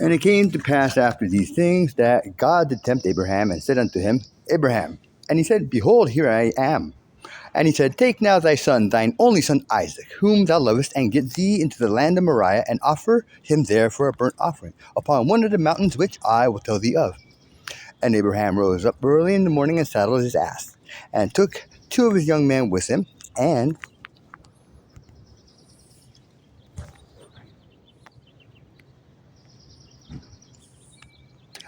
And it came to pass after these things that God did tempt Abraham and said unto him, Abraham. And he said, Behold, here I am. And he said, Take now thy son, thine only son Isaac, whom thou lovest, and get thee into the land of Moriah, and offer him there for a burnt offering, upon one of the mountains which I will tell thee of. And Abraham rose up early in the morning and saddled his ass, and took two of his young men with him, and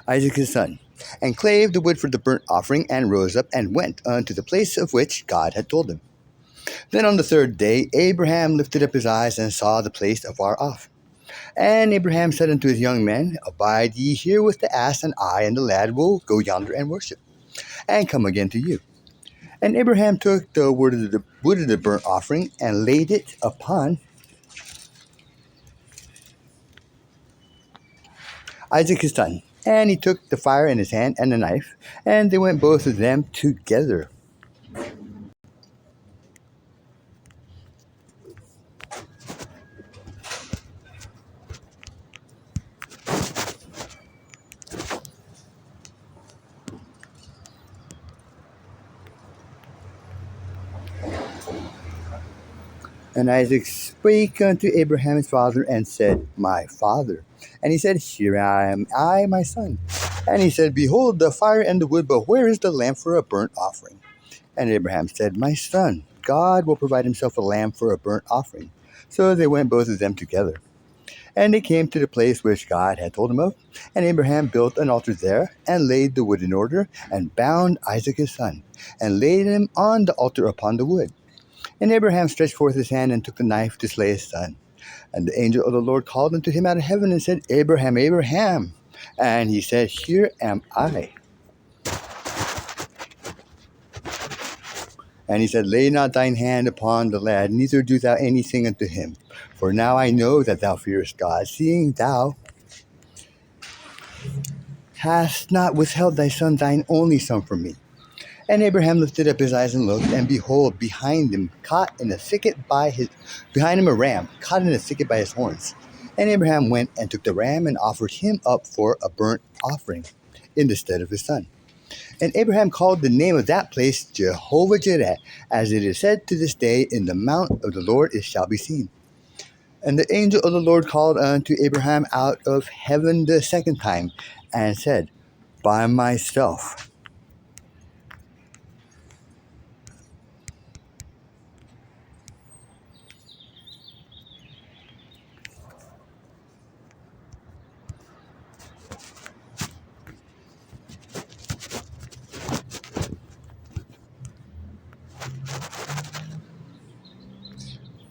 Isaac his son, and clave the wood for the burnt offering, and rose up and went unto the place of which God had told him. Then on the third day Abraham lifted up his eyes and saw the place afar off. And Abraham said unto his young men, Abide ye here with the ass, and I and the lad will go yonder and worship, and come again to you. And Abraham took the wood of the burnt offering, and laid it upon Isaac his son. And he took the fire in his hand and a knife, and they went both of them together. And Isaac spake unto Abraham his father, and said, My father. And he said, Here am I, my son. And he said, Behold the fire and the wood, but where is the lamb for a burnt offering? And Abraham said, My son, God will provide himself a lamb for a burnt offering. So they went both of them together. And they came to the place which God had told him of. And Abraham built an altar there, and laid the wood in order, and bound Isaac his son, and laid him on the altar upon the wood. And Abraham stretched forth his hand, and took the knife to slay his son. And the angel of the Lord called unto him out of heaven, and said, Abraham, Abraham. And he said, Here am I. And he said, Lay not thine hand upon the lad, neither do thou anything unto him. For now I know that thou fearest God, seeing thou hast not withheld thy son, thine only son, from me. And Abraham lifted up his eyes and looked, and behold, behind him a ram, caught in a thicket by his horns. And Abraham went and took the ram, and offered him up for a burnt offering in the stead of his son. And Abraham called the name of that place Jehovah Jireh, as it is said to this day, In the mount of the Lord it shall be seen. And the angel of the Lord called unto Abraham out of heaven the second time, and said, By myself.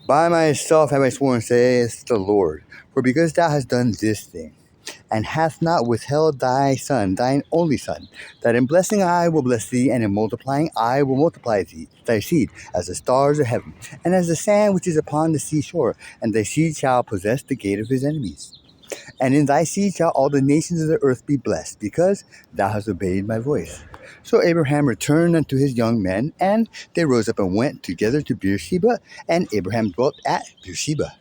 By myself have I sworn, saith the Lord, for because thou hast done this thing, and hast not withheld thy son, thine only son, that in blessing I will bless thee, and in multiplying I will multiply thee, thy seed, as the stars of heaven, and as the sand which is upon the seashore, and thy seed shall possess the gate of his enemies. And in thy seed shall all the nations of the earth be blessed, because thou hast obeyed my voice. So Abraham returned unto his young men, and they rose up and went together to Beersheba, and Abraham dwelt at Beersheba.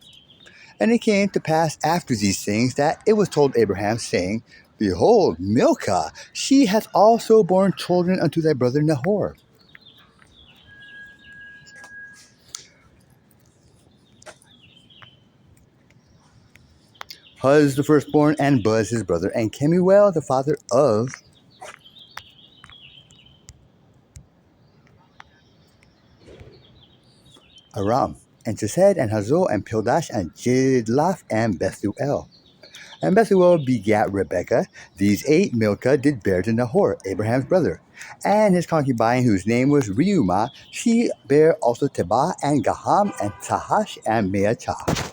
And it came to pass after these things that it was told Abraham, saying, Behold, Milcah, she hath also borne children unto thy brother Nahor. Huz the firstborn, and Buz his brother, and Kemuel the father of Aram, and Chesed, and Hazor, and Pildash, and Jidlaph, and Bethuel. And Bethuel begat Rebekah. These 8 Milcah did bear to Nahor, Abraham's brother. And his concubine, whose name was Reumah, she bare also Tebah, and Gaham, and Tahash, and Maachah.